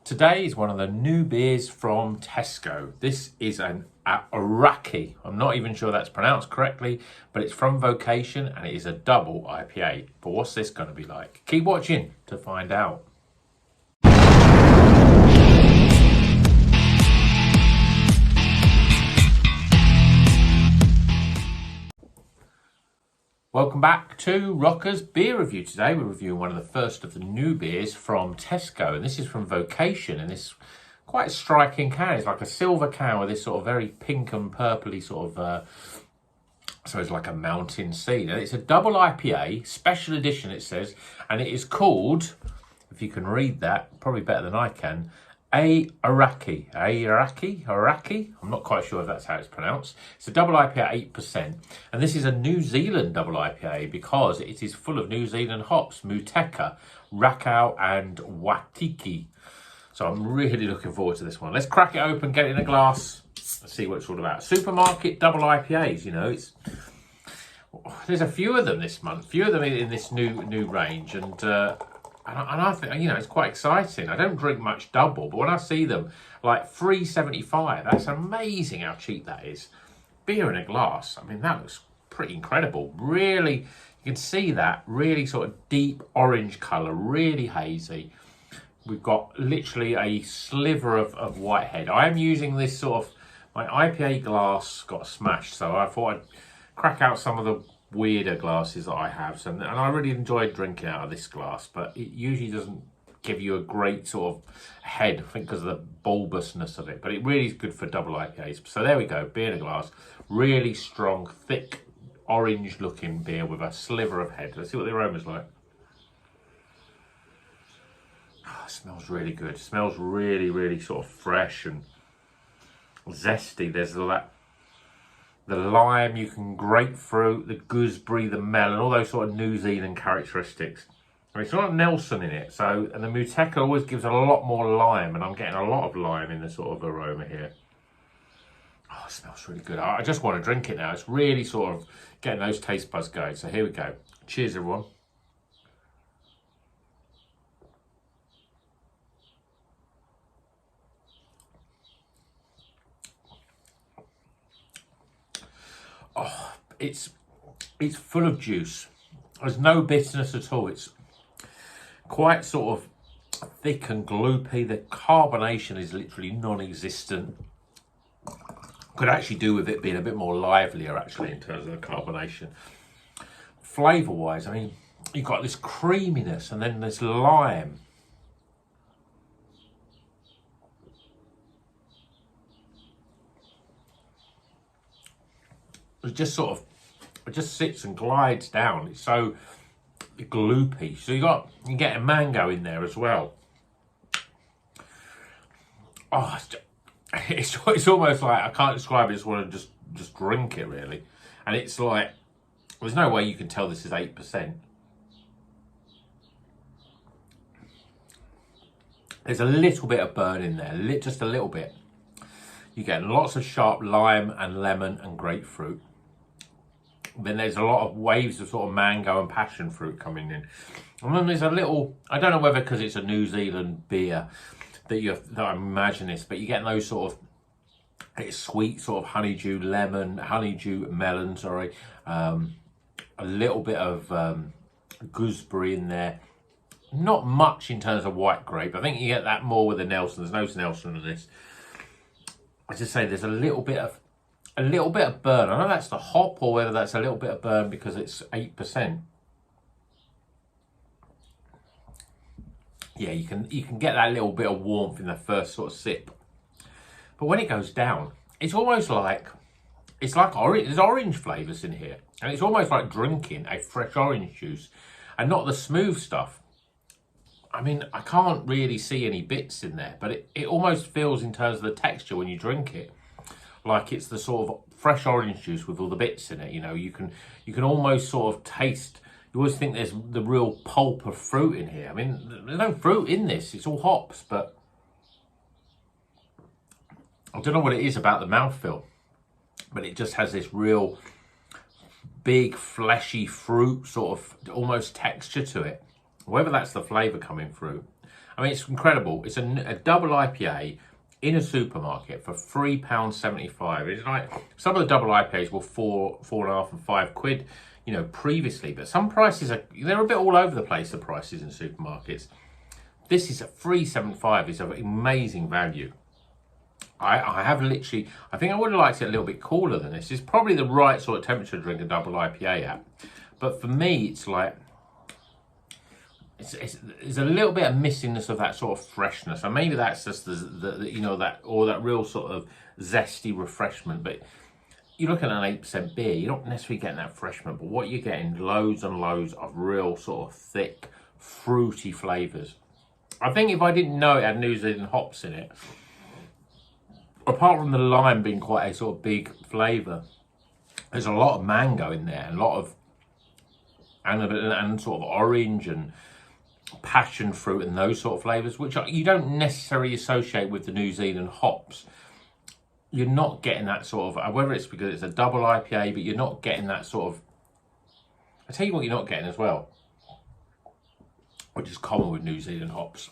Today is one of the new beers from Tesco. This is an Aoraki. I'm not even sure that's pronounced correctly, but it's from Vocation and it is a double IPA. But what's this going to be like? Keep watching to find out. Welcome back to Rocker's Beer Review. Today we're reviewing one of the first of the new beers from Tesco, and this is from Vocation, and this quite striking can. It's like a silver can with this sort of very pink and purpley sort of, so it's like a mountain scene. And it's a double IPA, special edition it says, and it is called, if you can read that, probably better than I can, Aoraki. I'm not quite sure if that's how it's pronounced. It's a double IPA 8%. And this is a New Zealand double IPA because it is full of New Zealand hops, Muteka, Rakau and Watiki. So I'm really looking forward to this one. Let's crack it open, get it in a glass, and see what it's all about. Supermarket double IPAs, you know, there's a few of them this month, few of them in this new range, and I think, you know, it's quite exciting. I don't drink much double, but when I see them like $3.75, that's amazing how cheap that is. Beer in a glass, I mean, that looks pretty incredible. Really, you can see that really sort of deep orange colour, really hazy. We've got literally a sliver of whitehead. I am using this sort of, my IPA glass got smashed, so I thought I'd crack out some of the weirder glasses that I have, and I really enjoyed drinking out of this glass, but it usually doesn't give you a great sort of head, I think, because of the bulbousness of it, but it really is good for double IPAs. So there we go, beer in a glass, really strong, thick, orange looking beer with a sliver of head. Let's see what the aroma's like. Oh, it smells really good. It smells really sort of fresh and zesty. There's all that, the lime, you can grapefruit, the gooseberry, the melon, all those sort of New Zealand characteristics. I mean, it's got Nelson in it, so, and the Muteka always gives a lot more lime, and I'm getting a lot of lime in the sort of aroma here. Oh, it smells really good. I just want to drink it now. It's really sort of getting those taste buds going. So here we go. Cheers, everyone. Oh, it's full of juice. There's no bitterness at all. It's quite sort of thick and gloopy. The carbonation is literally non-existent. Could actually do with it being a bit more livelier, actually, in terms of the carbonation. Flavour-wise, I mean, you've got this creaminess and then this lime. It just sort of, it just sits and glides down. It's so gloopy. So you get a mango in there as well. Oh, it's almost like, I can't describe it. I just want to just drink it, really. And it's like, there's no way you can tell this is 8%. There's a little bit of burn in there, just a little bit. You get lots of sharp lime and lemon and grapefruit. Then there's a lot of waves of sort of mango and passion fruit coming in. And then there's a little, I don't know whether because it's a New Zealand beer that I imagine this, but you're getting those sort of, it's sweet sort of honeydew melon, sorry. A little bit of gooseberry in there. Not much in terms of white grape. I think you get that more with the Nelson. There's no Nelson in this. I just say there's a little bit of burn. I know that's the hop, or whether that's a little bit of burn because it's 8%. Yeah, you can get that little bit of warmth in the first sort of sip. But when it goes down, it's almost like, it's like orange. There's orange flavours in here, and it's almost like drinking a fresh orange juice, and not the smooth stuff. I mean, I can't really see any bits in there, but it almost feels, in terms of the texture when you drink it, like it's the sort of fresh orange juice with all the bits in it. You know, you can almost sort of taste, you always think there's the real pulp of fruit in here. I mean, there's no fruit in this, it's all hops, but I don't know what it is about the mouthfeel, but it just has this real big fleshy fruit sort of almost texture to it. Whether that's the flavour coming through. I mean, it's incredible. It's a double IPA in a supermarket for £3.75. It's like some of the double IPAs were £4.5 and £5, you know, previously. But some prices they're a bit all over the place. The prices in supermarkets. This is at £3.75. It's an amazing value. I have literally, I think I would have liked it a little bit cooler than this. It's probably the right sort of temperature to drink a double IPA at. But for me, it's like, there's a little bit of missingness of that sort of freshness. And maybe that's just the you know, that real sort of zesty refreshment. But you look at an 8% beer, you're not necessarily getting that refreshment. But what you're getting, loads and loads of real sort of thick, fruity flavours. I think if I didn't know it had New Zealand hops in it, apart from the lime being quite a sort of big flavour, there's a lot of mango in there, and a lot of and sort of orange and passion fruit and those sort of flavours, which you don't necessarily associate with the New Zealand hops. You're not getting that sort of, whether it's because it's a double IPA, but you're not getting that sort of, I tell you what you're not getting as well, which is common with New Zealand hops.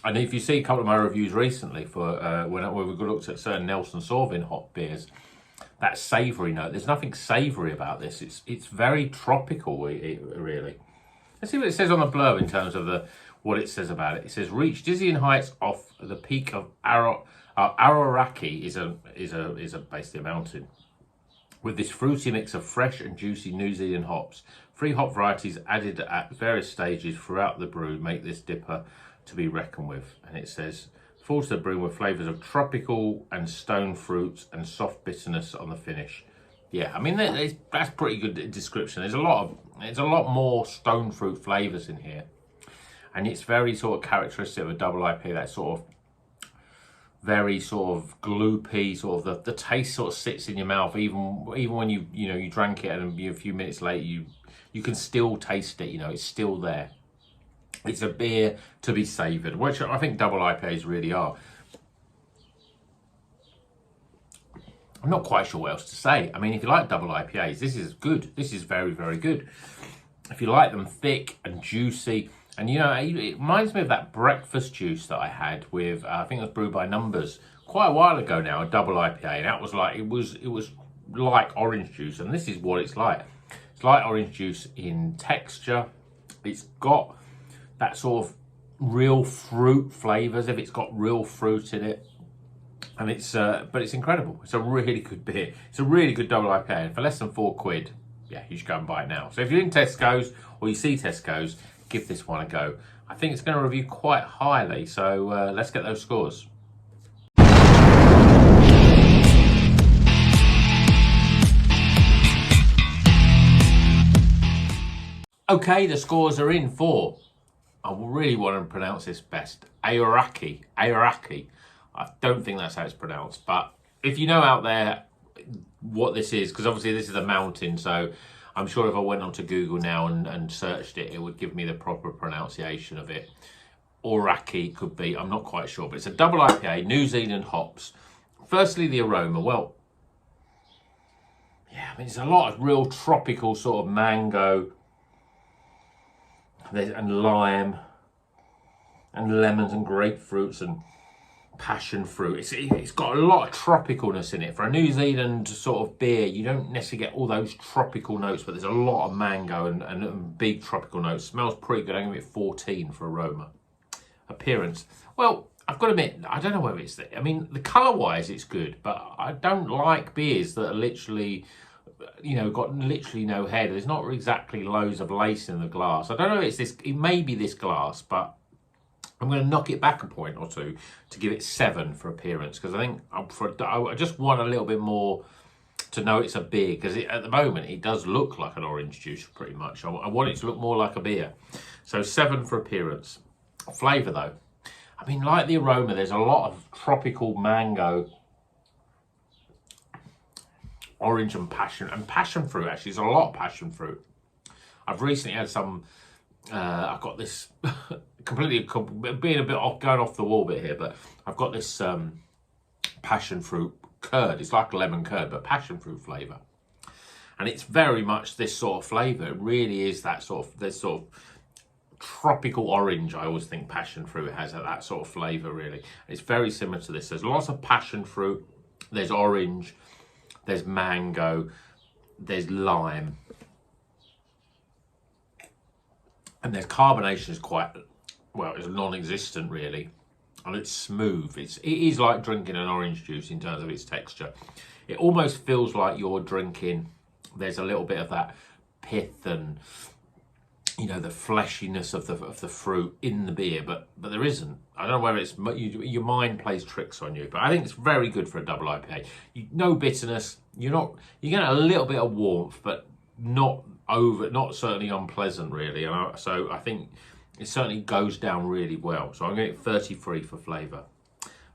And if you see a couple of my reviews recently for when we looked at certain Nelson Sauvin hop beers, that savoury note, there's nothing savoury about this. It's very tropical, really. Let's see what it says on the blurb in terms of what it says about it. It says, reach dizzying heights off the peak of Aoraki is basically a mountain, with this fruity mix of fresh and juicy New Zealand hops. 3 hop varieties added at various stages throughout the brew make this dipper to be reckoned with. And it says, full to the brim with flavours of tropical and stone fruits and soft bitterness on the finish. Yeah, I mean, that's pretty good description. There's a lot more stone fruit flavours in here. And it's very sort of characteristic of a double IPA, that sort of very sort of gloopy, sort of the taste sort of sits in your mouth, even when you drank it and a few minutes later you can still taste it, you know, it's still there. It's a beer to be savoured, which I think double IPAs really are. I'm not quite sure what else to say. I mean, if you like double IPAs, this is good. This is very, very good. If you like them thick and juicy, and you know, it reminds me of that breakfast juice that I had with, I think it was brewed by Numbers quite a while ago now, a double IPA, and that was like, it was like orange juice, and this is what it's like. It's like orange juice in texture. It's got that sort of real fruit flavours, if it's got real fruit in it. And but it's incredible. It's a really good beer. It's a really good double IPA. And for less than £4, yeah, you should go and buy it now. So if you're in Tesco's or you see Tesco's, give this one a go. I think it's going to review quite highly. So let's get those scores. Okay, the scores are in for, I really want to pronounce this best, Aoraki. I don't think that's how it's pronounced, but if you know out there what this is, because obviously this is a mountain, so I'm sure if I went onto Google now and searched it, it would give me the proper pronunciation of it. Aoraki could be, I'm not quite sure, but it's a double IPA, New Zealand hops. Firstly, the aroma, well, yeah, I mean, there's a lot of real tropical sort of mango and lime and lemons and grapefruits and passion fruit. It's got a lot of tropicalness in it. For a New Zealand sort of beer, you don't necessarily get all those tropical notes, but there's a lot of mango and big tropical notes. Smells pretty good. I'm going to give it 14 for aroma. Appearance, well, I've got to admit, I don't know whether it's I mean, the colour wise it's good, but I don't like beers that are literally, you know, got literally no head. There's not exactly loads of lace in the glass. I don't know if it's this, it may be this glass, but I'm going to knock it back a point or two to give it 7 for appearance, because I think I just want a little bit more to know it's a beer, because at the moment it does look like an orange juice pretty much. I want it to look more like a beer. So 7 for appearance. Flavour though, I mean, like the aroma, there's a lot of tropical mango, orange and passion fruit. Actually, there's a lot of passion fruit. I've recently had some, I've got this completely being a bit going off the wall bit here, but I've got this passion fruit curd. It's like lemon curd, but passion fruit flavour, and it's very much this sort of flavour. It really is that sort of tropical orange. I always think passion fruit has that sort of flavour, really. It's very similar to this. There's lots of passion fruit, there's orange, there's mango, there's lime, and there's carbonation is quite, well, it's non-existent really, and it's smooth. It is like drinking an orange juice in terms of its texture. It almost feels like you're drinking, there's a little bit of that pith and, you know, the fleshiness of the fruit in the beer, but there isn't. I don't know whether it's your mind plays tricks on you, but I think it's very good for a double IPA. No bitterness. You're getting a little bit of warmth, but not certainly unpleasant really. And so I think it certainly goes down really well. So I'm going to get 33 for flavour.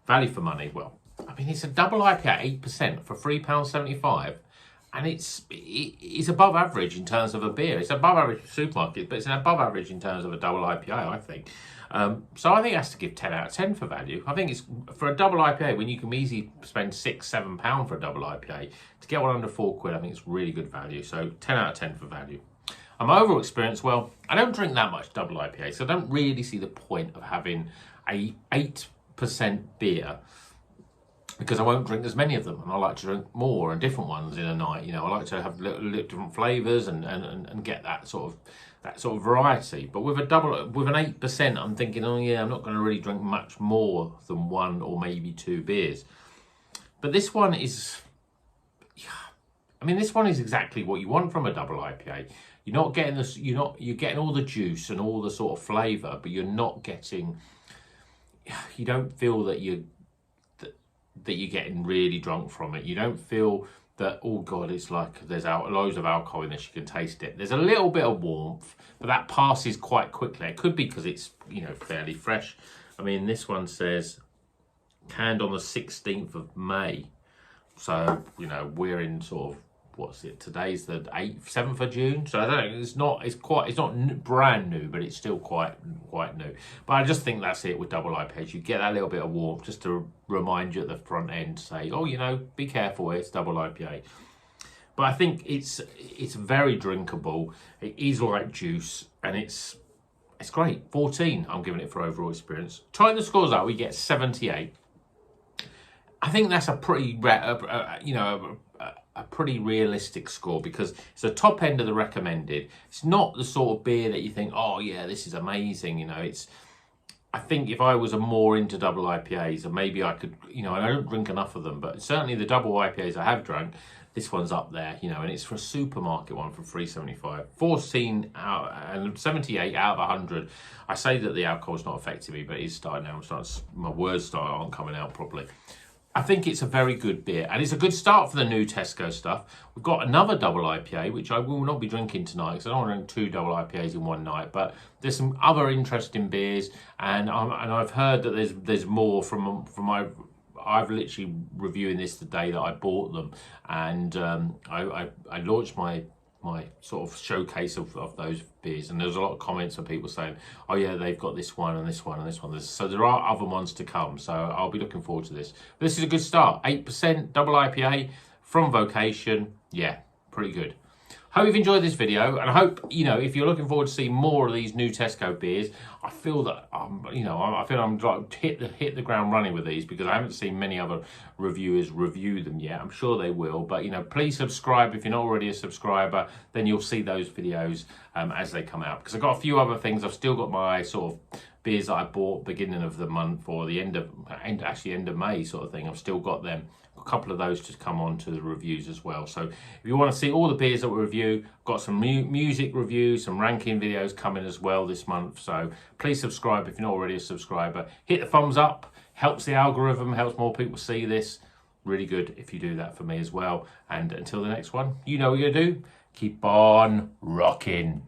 Value for money. Well, I mean, it's a double IPA, 8% for £3.75. And it's above average in terms of a beer. It's above average for supermarket, but it's above average in terms of a double IPA, I think. So I think it has to give 10 out of 10 for value. I think it's for a double IPA, when you can easily spend £6-7 for a double IPA, to get one under £4, I think it's really good value. So 10 out of 10 for value. My overall experience, well, I don't drink that much double IPA, so I don't really see the point of having a 8% beer, because I won't drink as many of them, and I like to drink more and different ones in a night. You know, I like to have little different flavours and get that sort of variety. But with an 8%, I'm thinking, oh yeah, I'm not going to really drink much more than one or maybe two beers. But this one is, I mean, this one is exactly what you want from a double IPA. You're not getting this. You're getting all the juice and all the sort of flavour, but you're not getting. You don't feel that you're getting really drunk from it. You don't feel that, oh God, it's like there's loads of alcohol in this, you can taste it. There's a little bit of warmth, but that passes quite quickly. It could be because it's, you know, fairly fresh. I mean, this one says canned on the 16th of May. So, you know, we're in sort of, what's it, today's the 7th of June. So I don't know, it's not brand new, but it's still quite new. But I just think that's it with double IPAs. You get that little bit of warmth just to remind you at the front end, say, oh, you know, be careful, it's double IPA. But I think it's very drinkable. It is like juice, and it's great. 14, I'm giving it for overall experience. Tying the scores out, we get 78. I think that's a pretty, a pretty realistic score, because it's the top end of the recommended. It's not the sort of beer that you think, oh yeah, this is amazing. You know, I think if I was more into double IPAs, and maybe I could, you know, and I don't drink enough of them, but certainly the double IPAs I have drunk, this one's up there, you know, and it's for a supermarket one for $3.75. 14 out and 78 out of 100. I say that the alcohol's not affecting me, but it's starting now. My words aren't coming out properly. I think it's a very good beer, and it's a good start for the new Tesco stuff. We've got another double IPA, which I will not be drinking tonight, because I don't want to drink two double IPAs in one night. But there's some other interesting beers, and I've heard that there's more from my. I've literally reviewing this the day that I bought them, and I launched my sort of showcase of those beers, and there's a lot of comments of people saying, oh yeah, they've got this one and this one and this one. So there are other ones to come, so I'll be looking forward to this. But this is a good start. 8% double IPA from Vocation. Yeah, pretty good. Hope you've enjoyed this video, and I hope, you know, if you're looking forward to seeing more of these new Tesco beers, I feel that I'm like hit the ground running with these, because I haven't seen many other reviewers review them yet. I'm sure they will, but you know, please subscribe if you're not already a subscriber. Then you'll see those videos as they come out, because I've got a few other things. I've still got my sort of beers that I bought beginning of the month, or the end of May sort of thing. I've still got them. A couple of those to come on to the reviews as well. So if you want to see all the beers that we review, got some music reviews, some ranking videos coming as well this month. So please subscribe if you're not already a subscriber. Hit the thumbs up, helps the algorithm, helps more people see this. Really good if you do that for me as well. And until the next one, you know what you're gonna do. Keep on rocking.